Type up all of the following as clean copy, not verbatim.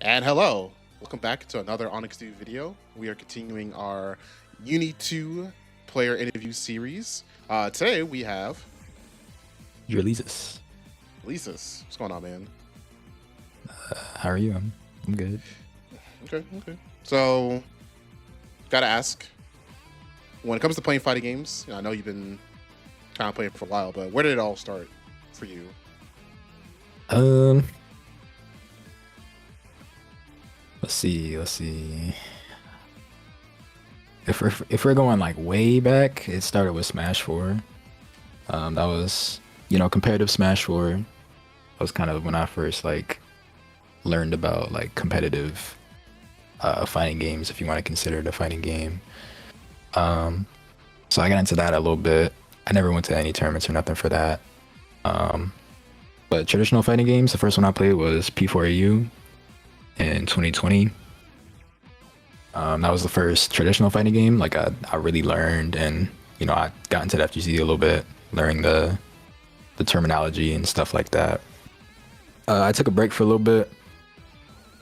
And hello, welcome back to another Onyx Dude video. We are continuing our Uni 2 player interview series. Today we have Jerleezus. Jerleezus. What's going on, man? How are you? I'm good. Okay. So, gotta ask, when it comes to playing fighting games, I know you've been kind of playing for a while, but where did it all start for you? Um, let's see. If we're going like way back, it started with Smash 4. That was competitive Smash 4. That was kind of when I first like learned about like competitive fighting games, if you want to consider it a fighting game. So I got into that a little bit. I never went to any tournaments or nothing for that. But traditional fighting games, the first one I played was P4AU in 2020. That was the first traditional fighting game. Like I really learned, and I got into the FGC a little bit, learning the terminology and stuff like that. I took a break for a little bit.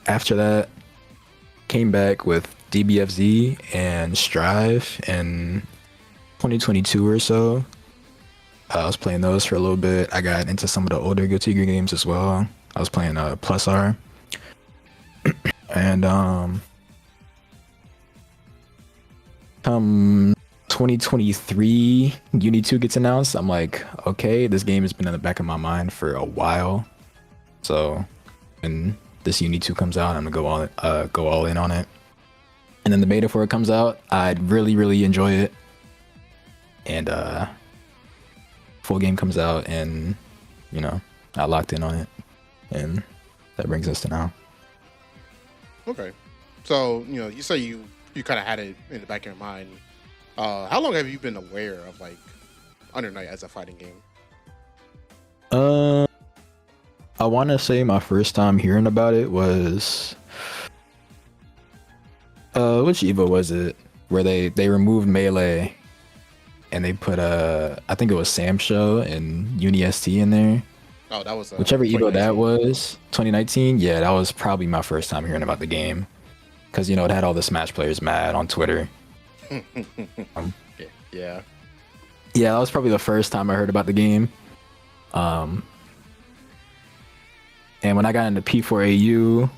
After that, came back with DBFZ and Strive in 2022 or so. I was playing those for a little bit. I got into some of the older Guilty Gear games as well. I was playing Plus R. And come 2023, Uni 2 gets announced. I'm like, okay, this game has been in the back of my mind for a while. So when this Uni 2 comes out, I'm gonna go all in on it. And then the beta for it comes out. I'd really enjoy it. And full game comes out, and I locked in on it, and that brings us to now. Okay. So, you say you kind of had it in the back of your mind. How long have you been aware of like Under Night as a fighting game? I want to say my first time hearing about it was which Evo was it, where they removed Melee and they put I think it was Sam Show and UniST in there. Oh, that was whichever Evo that was, 2019. Yeah, that was probably my first time hearing about the game, because it had all the Smash players mad on Twitter. Yeah, that was probably the first time I heard about the game. And when I got into P4AU,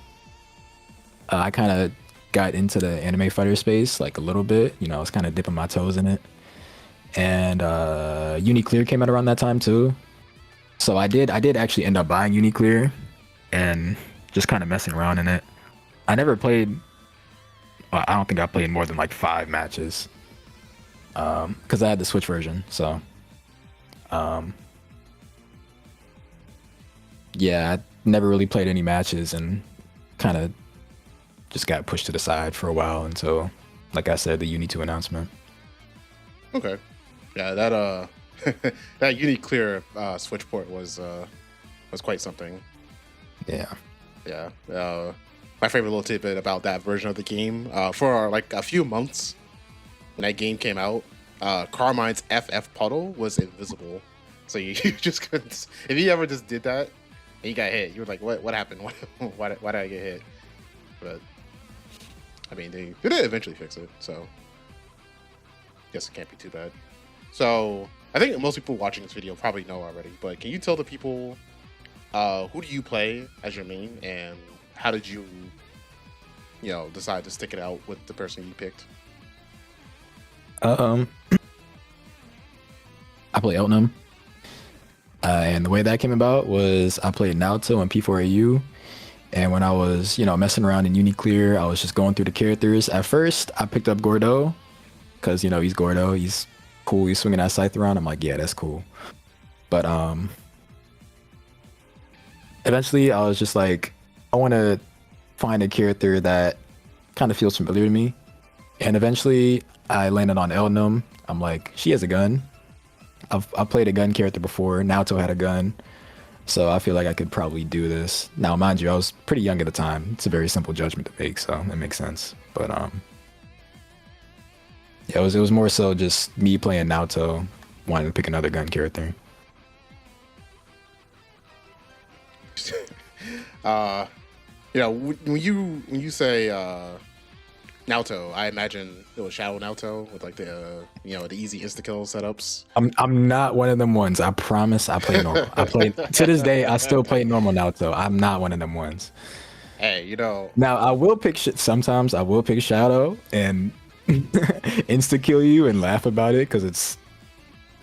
I kind of got into the anime fighter space like a little bit. I was kind of dipping my toes in it. And Uniclear came out around that time too. So I did actually end up buying Uniclear and just kind of messing around in it. I never played, I don't think I played more than like 5 matches, because I had the Switch version. So yeah, I never really played any matches and kind of just got pushed to the side for a while until, like I said, the Uni 2 announcement. Okay. Yeah, that that Uniclear Switch port was quite something. Yeah. My favorite little tidbit about that version of the game, for like a few months when that game came out, Carmine's FF puddle was invisible, so you just couldn't. If you ever just did that and you got hit, you were like, "What happened? Why did I get hit?" But I mean, they did eventually fix it, so guess it can't be too bad. So I think most people watching this video probably know already, but can you tell the people who do you play as your main, and how did you decide to stick it out with the person you picked? I play Eltnum. And the way that came about was I played Naruto and P4AU. And when I was, messing around in Uniclear, I was just going through the characters. At first, I picked up Gordo, because, he's Gordo. He's cool. He's swinging that scythe around. I'm like, yeah, that's cool. But eventually, I was just like, I want to find a character that kind of feels familiar to me. And eventually, I landed on Eltnum. I'm like, she has a gun. I've played a gun character before. Naruto had a gun. So I feel like I could probably do this. Now, mind you, I was pretty young at the time. It's a very simple judgment to make, so it makes sense. But yeah, it was more so just me playing Naruto, wanting to pick another gun character. You know, when you say Naoto, I imagine it was Shadow Naoto with like the the easy insta kill setups. I'm not one of them ones. I promise. I play normal. I play to this day. I still play normal Naoto. I'm not one of them ones. Hey, Now I will pick shit. Sometimes I will pick Shadow and insta kill you and laugh about it because it's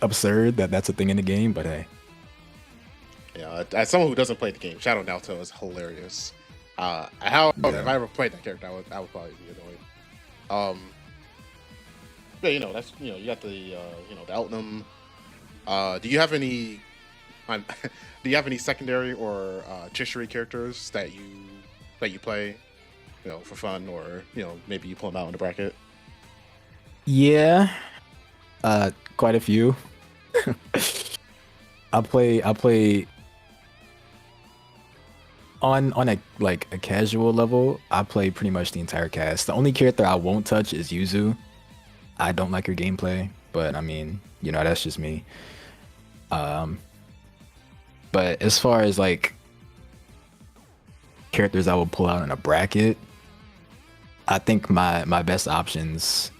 absurd that that's a thing in the game. But hey, yeah, as someone who doesn't play the game, Shadow Naoto is hilarious. However, if I ever played that character, I would probably be annoyed. Yeah, that's you got the the Eltnum. Do you have any? Do you have any secondary or tertiary characters that you play, for fun, or maybe you pull them out in the bracket? yeah, quite a few. I play on a like a casual level. I play pretty much the entire cast. The only character I won't touch is Yuzu. I don't like her gameplay, but I mean, that's just me. But as far as like characters I will pull out in a bracket, I think my best options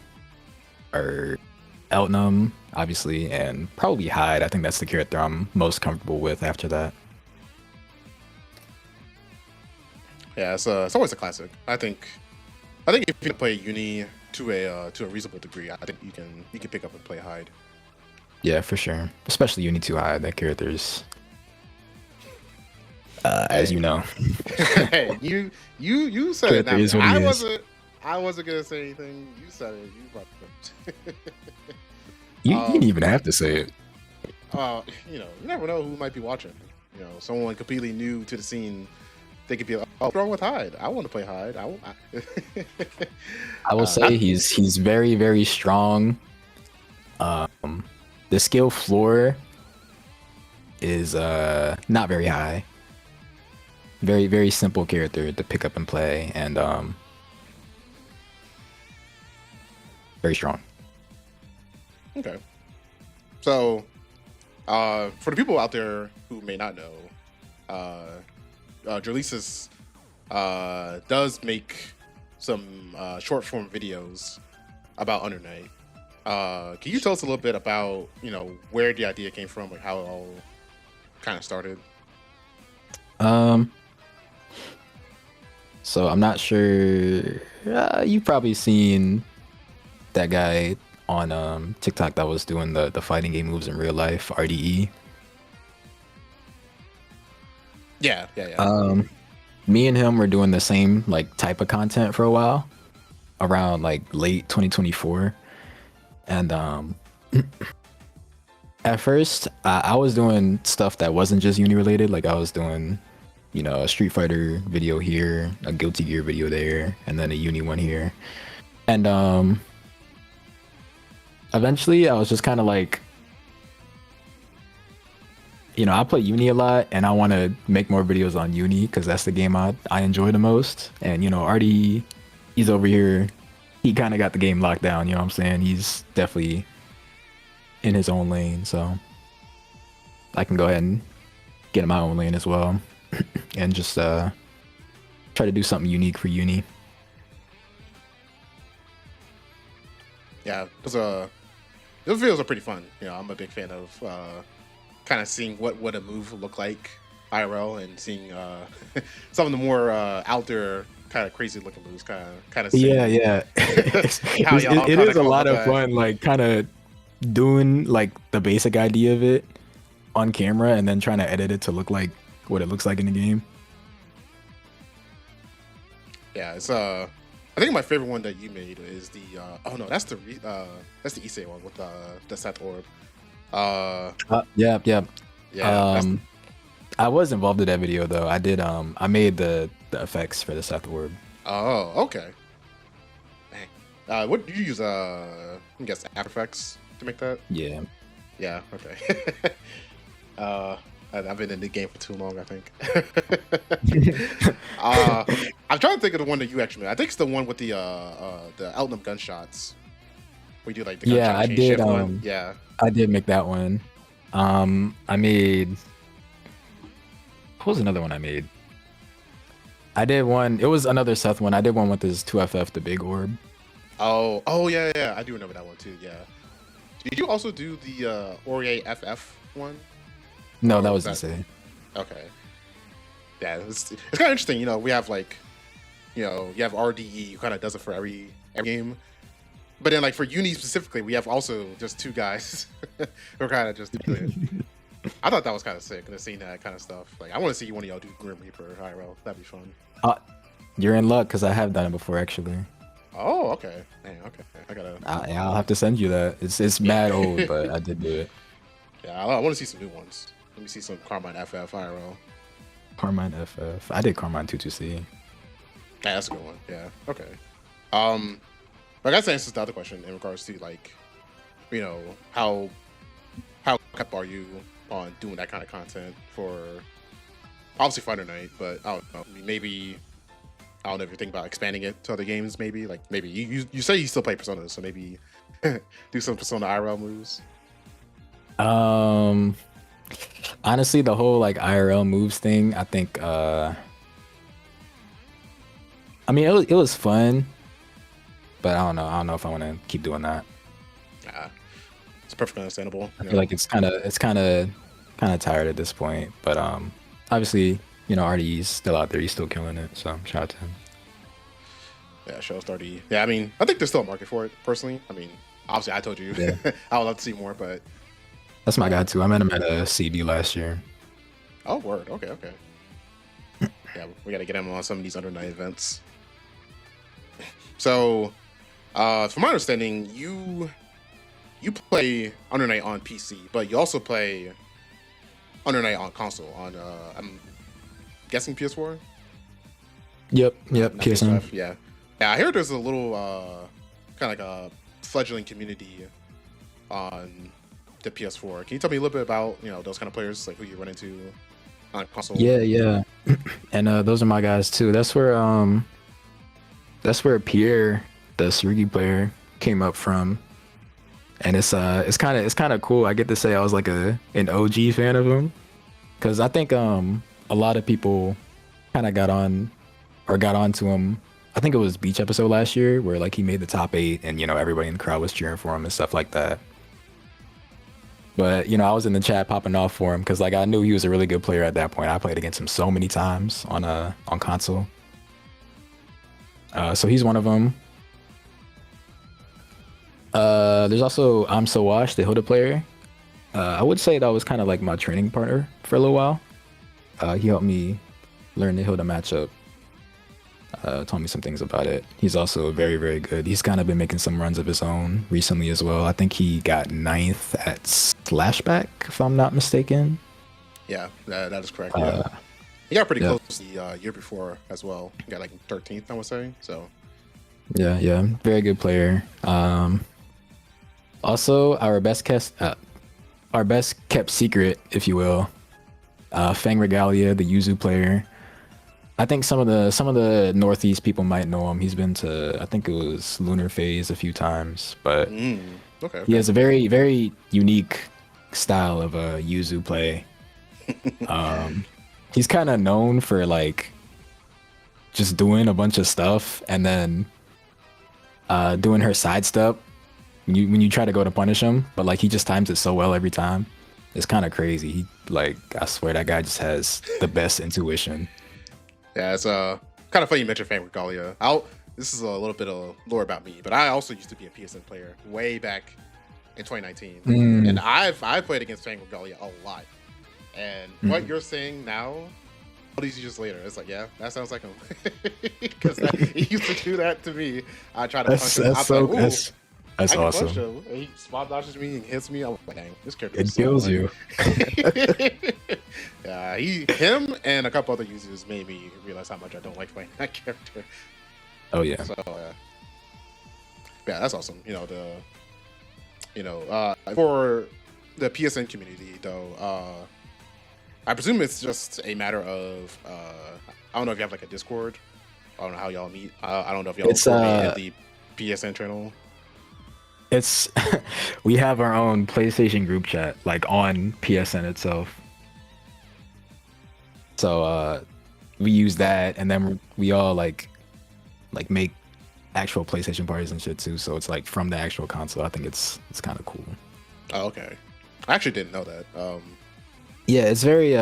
are Eltnum, obviously, and probably Hyde. I think that's the character I'm most comfortable with after that. Yeah, it's always a classic. I think if you play Uni to a reasonable degree, I think you can pick up and play Hyde. Yeah, for sure. Especially Uni 2 Hyde. That character's as you know. Hey, you said it. Now. I wasn't gonna say anything. You said it. You brought it up. You didn't even have to say it. You never know who might be watching. Someone completely new to the scene. They could be like, "Oh, what's wrong with Hyde? I want to play Hyde." I will say he's very, very strong. The skill floor is not very high. Very, very simple character to pick up and play, and very strong. Okay. So, for the people out there who may not know, Jerleezus does make some short form videos about Under Night. Can you tell us a little bit about where the idea came from, like how it all kind of started? So I'm not sure. You've probably seen that guy on TikTok that was doing the fighting game moves in real life, RDE. Yeah. Me and him were doing the same like type of content for a while, around like late 2024, and at first I was doing stuff that wasn't just Uni related. Like I was doing, a Street Fighter video here, a Guilty Gear video there, and then a Uni one here, and eventually I was just kind of like, I play Uni a lot, and I want to make more videos on Uni because that's the game I enjoy the most. And RDE, he's over here, he kind of got the game locked down. You know what I'm saying? He's definitely in his own lane, so I can go ahead and get in my own lane as well, and just try to do something unique for Uni. Yeah, those videos are pretty fun. I'm a big fan of kind of seeing what a move would look like IRL, and seeing some of the more out there kind of crazy looking moves, kind of yeah. It is a lot of fun, like kind of doing like the basic idea of it on camera and then trying to edit it to look like what it looks like in the game. Yeah, it's I think my favorite one that you made is the that's the Issei one with the Seth Orb. Yeah. Yeah. I was involved in that video though. I did I made the effects for the Seth Orb. Oh, okay. Dang. What did you use? I guess After Effects to make that? Yeah. Yeah, okay. I've been in the game for too long, I think. I'm trying to think of the one that you actually made. I think it's the one with the Eltnum gunshots. We do like the gunshot I chain did. shift one. Yeah, I did make that one. I made. What was another one I made? I did one. It was another Seth one. I did one with his 2FF, the big orb. Oh yeah. I do remember that one too. Yeah. Did you also do the Aurier FF one? No, Or that was the same. Okay. Yeah, it's kind of interesting. You know, we have like, you know, you have RDE who kind of does it for every game, but then like for Uni specifically, we have also just two guys who are kind of just doing it. I thought that was kind of sick. And seeing that kind of stuff. Like, I want to see one of y'all do Grim Reaper IRL. That'd be fun. You're in luck because I have done it before actually. Oh, okay. Man, okay. I gotta. I'll have to send you that. It's mad old, but I did do it. Yeah, I want to see some new ones. Let me see some Carmine FF IRL. Carmine FF. I did Carmine 22C. Yeah, that's a good one. Yeah. Okay. But I guess that answers the other question in regards to like, you know, how kept are you on doing that kind of content for obviously Fighter Night, but I don't know. I mean, maybe I don't know if you're thinking about expanding it to other games. Maybe like maybe you say you still play Persona, so maybe do some Persona IRL moves. Honestly, the whole like IRL moves thing, I think I mean it was fun, but I don't know if I want to keep doing that. Yeah, it's perfectly understandable. I feel like it's kind of tired at this point, but obviously, you know, RDE's still out there, he's still killing it, so shout out to him. Yeah, show RDE. Yeah, I mean, I think there's still a market for it personally. I mean, obviously I told you I would love to see more, but that's my guy too. I met him at a CD last year. Oh, word. Okay. Yeah, we got to get him on some of these under night events. So, from my understanding, you play Under Night on PC, but you also play Under Night on console. On I'm guessing PS4. Yep, PSN. Yeah. I hear there's a little kind of like a fledgling community on the PS4. Can you tell me a little bit about, you know, those kind of players, like who you run into on console? Yeah. And those are my guys too. That's where Pierre, the Surugi player, came up from. And it's kind of cool. I get to say I was like an OG fan of him, because I think a lot of people kind of got onto him. I think it was Beach episode last year where like he made the top 8 and, you know, everybody in the crowd was cheering for him and stuff like that. But, you know, I was in the chat popping off for him because like I knew he was a really good player at that point. I played against him so many times on console. So he's one of them. There's also I'm So Wash, the Hilda player. I would say that was kind of like my training partner for a little while. He helped me learn the Hilda matchup. Told me some things about it. He's also very, very good. He's kind of been making some runs of his own recently as well. I think he got 9th at Slashback, if I'm not mistaken. Yeah, that is correct. Yeah. He got pretty close the year before as well. He got like 13th, I would say. So. Yeah, very good player. Also, our best kept secret, if you will, Fang Regalia, the Yuzu player. I think some of the Northeast people might know him. He's been to, I think it was Lunar Phase a few times, but okay. He has a very, very unique style of a Yuzu play. He's kind of known for like just doing a bunch of stuff and then doing her sidestep when you try to go to punish him, but like he just times it so well every time. It's kind of crazy. He, like, I swear that guy just has the best intuition. Yeah, it's kind of funny you mentioned Fang Regalia. This is a little bit of lore about me, but I also used to be a PSN player way back in 2019, and I played against Fang Regalia a lot. And what you're saying now, all these years later, it's like, yeah, that sounds like him, because he used to do that to me. I try to punch him. That's awesome. Him. He spot dodges me and hits me. I'm like, dang, this character. It kills you. Yeah, him and a couple other users made me realize how much I don't like playing that character. Oh yeah. So yeah, that's awesome. For the PSN community though, I presume it's just a matter of I don't know if you have like a Discord. I don't know how y'all meet. I don't know if y'all coordinate the PSN channel. It's we have our own PlayStation group chat like on PSN itself. So we use that, and then we all like make actual PlayStation parties and shit too. So it's like from the actual console. I think it's kind of cool. Oh, okay. I actually didn't know that. Yeah, it's very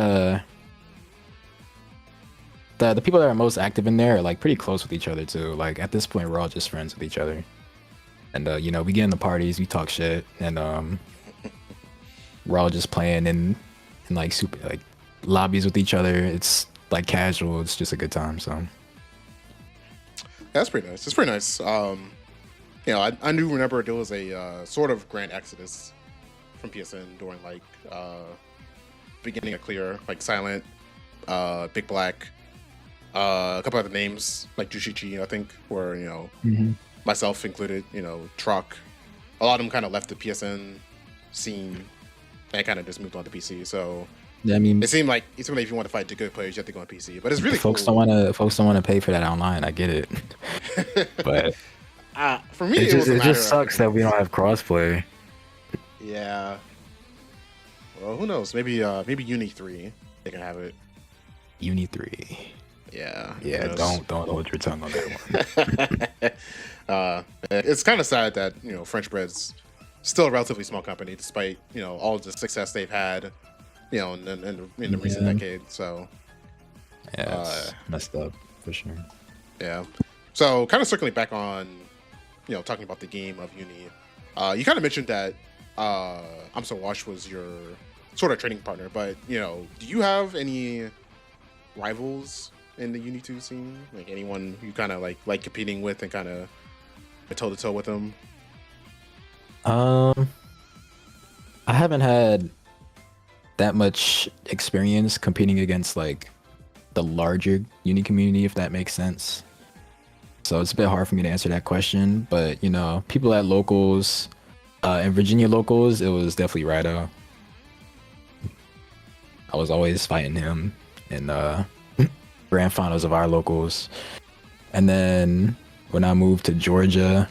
the people that are most active in there are like pretty close with each other too. Like at this point, we're all just friends with each other, and you know, we get in the parties, we talk shit, and we're all just playing in like super like lobbies with each other. It's like casual. It's just a good time. So that's pretty nice. It's pretty nice. You know, I do remember there was a sort of grand exodus from PSN during like beginning of Clear, like Silent, Big Black, a couple other names like Jushichi, I think, were, you know, myself included, you know, Truck. A lot of them kind of left the PSN scene and kind of just moved on to PC. So yeah, I mean, it seemed like if you want to fight the good players, you have to go on PC. But it's really folks cool. Folks don't want to pay for that online. I get it, but for me, it just sucks that we don't have crossplay. Yeah. Well, who knows? Maybe Uni 3 they can have it. Uni 3. Yeah. Yeah. Don't hold your tongue on that one. It's kind of sad that, you know, French Bread's still a relatively small company, despite, you know, all the success they've had, you know, in the recent decade. So yeah, it's messed up for sure. Yeah. So kind of circling back on, you know, talking about the game of Uni, you kind of mentioned that I'm So Wash was your sort of training partner, but, you know, do you have any rivals in the Uni 2 scene? Like anyone you kind of like competing with and kind of toe to toe with them? I haven't had that much experience competing against like the larger Uni community, if that makes sense. So it's a bit hard for me to answer that question, but you know, people at locals, in Virginia locals, it was definitely Rido. I was always fighting him in grand finals of our locals, and then when I moved to Georgia,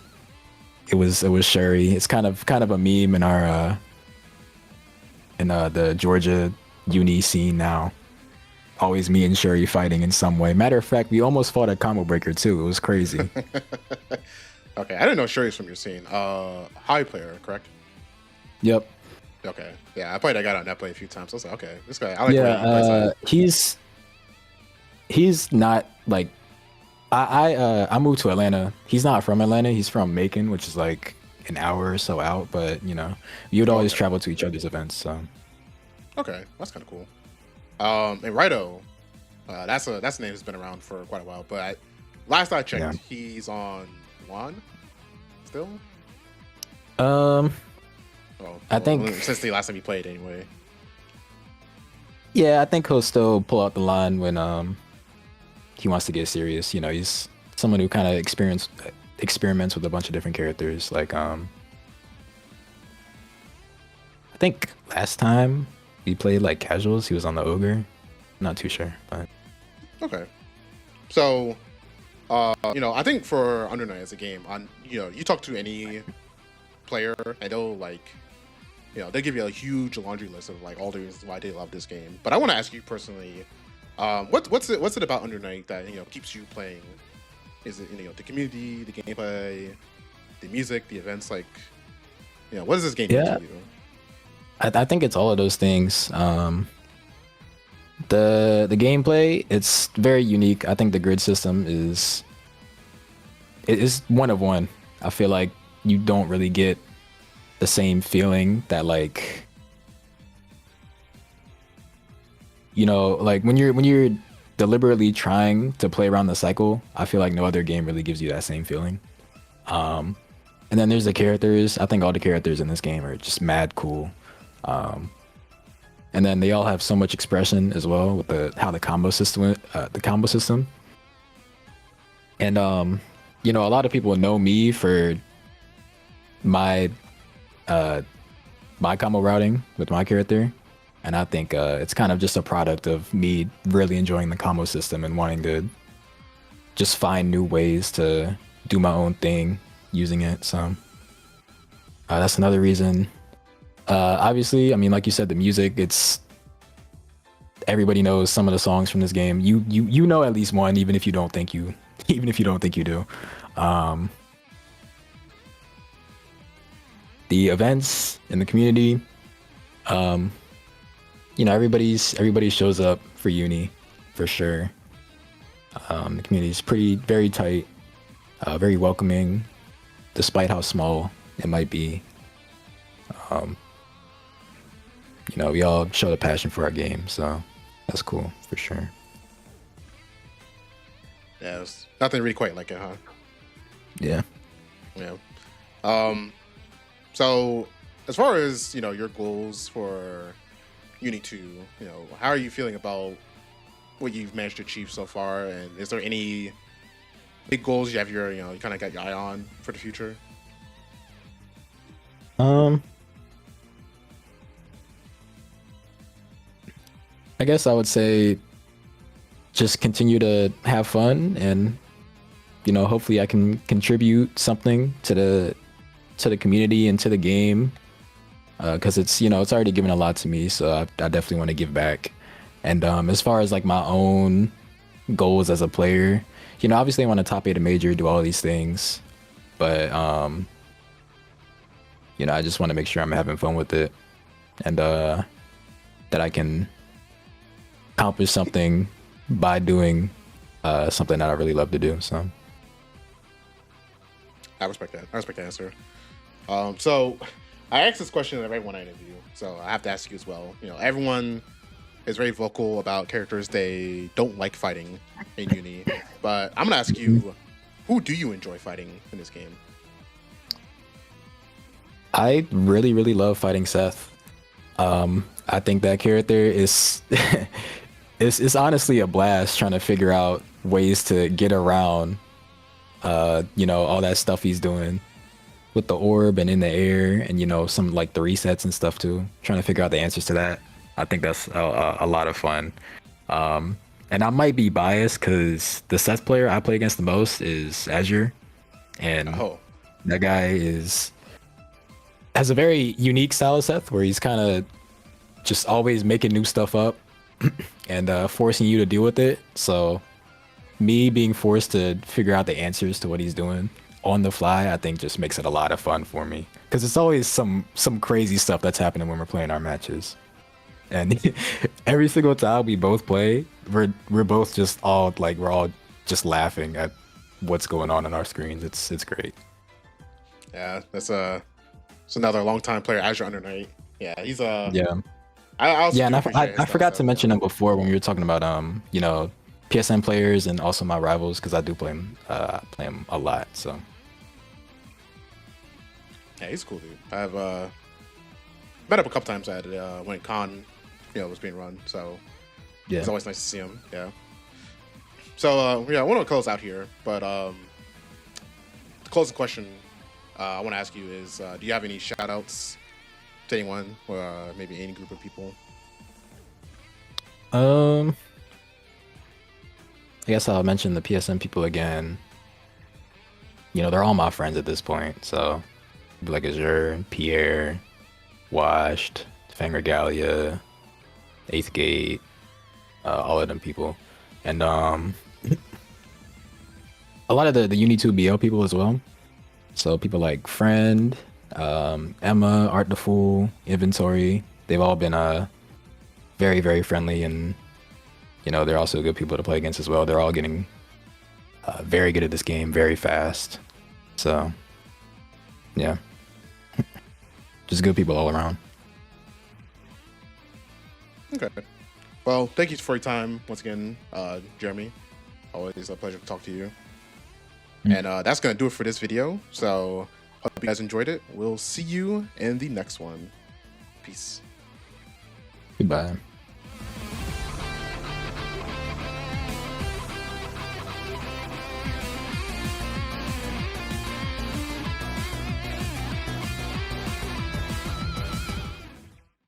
it was Shuri. It's kind of a meme in our the Georgia Uni scene now. Always me and Shuri fighting in some way. Matter of fact, we almost fought at Combo Breaker too. It was crazy. Okay, I didn't know Shuri's from your scene. High player, correct? Yep. Okay, yeah, I played that guy on NetPlay a few times. I was like, okay, this guy, I like. Yeah, he's not like I moved to Atlanta. He's not from Atlanta. He's from Macon, which is like an hour or so out. But you know, you'd always travel to each other's events. So okay, that's kind of cool. And Rido, that's a name that's been around for quite a while. But last I checked, he's on one still. I think since the last time he played, anyway. Yeah, I think he'll still pull out the line when he wants to get serious. You know, he's someone who kind of experiments with a bunch of different characters. Like I think last time we played like casuals, he was on the ogre. Not too sure, but okay. So, you know, I think for Under Night as a game, you know, you talk to any player and they'll like, you know, they give you a huge laundry list of like all the reasons why they love this game. But I want to ask you personally, what's it about Under Night that, you know, keeps you playing? Is it, you know, the community, the gameplay, the music, the events? Like, you know, what does this game mean to you? I think it's all of those things. The gameplay, it's very unique. I think the grid system is one of one. I feel like you don't really get the same feeling that, like, you know, like when you're deliberately trying to play around the cycle, I feel like no other game really gives you that same feeling. And then there's the characters. I think all the characters in this game are just mad cool. And then they all have so much expression as well with the combo system. And you know, a lot of people know me for my combo routing with my character, and I think it's kind of just a product of me really enjoying the combo system and wanting to just find new ways to do my own thing using it. So that's another reason. Obviously, I mean, like you said, the music, it's everybody knows some of the songs from this game. You know at least one, even if you don't think you do. Um, the events in the community, everybody shows up for uni, for sure. The community is very tight, very welcoming, despite how small it might be. We all show the passion for our game, so that's cool for sure. Yeah, it's nothing really quite like it, huh? Yeah. Yeah. So as far as your goals for Uni 2, how are you feeling about what you've managed to achieve so far, and is there any big goals you have you kind of got your eye on for the future? I guess I would say just continue to have fun, and hopefully I can contribute something to the community and to the game, because it's already given a lot to me, so I definitely want to give back. And as far as like my own goals as a player, obviously I want to top 8 a major, do all these things, but I just want to make sure I'm having fun with it, and that I can accomplish something by doing something that I really love to do. So I respect that. I respect the answer. So I asked this question in everyone I interview, so I have to ask you as well. Everyone is very vocal about characters they don't like fighting in Uni, but I'm gonna ask you, who do you enjoy fighting in this game? I really, really love fighting Seth. I think that character is it's honestly a blast trying to figure out ways to get around all that stuff he's doing with the orb and in the air, and some like the resets and stuff too. Trying to figure out the answers to that. I think that's a lot of fun. And I might be biased because the Seth player I play against the most is Azure, and that guy has a very unique style of Seth where he's kind of just always making new stuff up and forcing you to deal with it. So me being forced to figure out the answers to what he's doing on the fly, I think just makes it a lot of fun for me, because it's always some crazy stuff that's happening when we're playing our matches. And every single time we both play, we're both just all like, we're all just laughing at what's going on our screens. It's great. Yeah, that's another long-time player, Azure Under Night. Yeah, he's yeah. And I forgot to mention him before when we were talking about PSN players and also my rivals, because I do play him a lot. So yeah, he's cool, dude. I've met up a couple times at when Con was being run, so yeah, it's always nice to see him. Yeah. So I want to close out here, but the closing question I want to ask you is, do you have any shout outs to anyone, or maybe any group of people? I guess I'll mention the PSN people again. They're all my friends at this point, so like Azure, Pierre, Washed, Fanregalia, 8th Gate, all of them people, and a lot of the Uni 2 BL people as well. So people like Friend, Emma, Art the Fool, Inventory, they've all been very, very friendly, and they're also good people to play against as well. They're all getting very good at this game, very fast. So yeah, just good people all around. Okay. Well, thank you for your time once again, Jeremy. Always a pleasure to talk to you. And that's going to do it for this video. So hope you guys enjoyed it. We'll see you in the next one. Peace. Goodbye.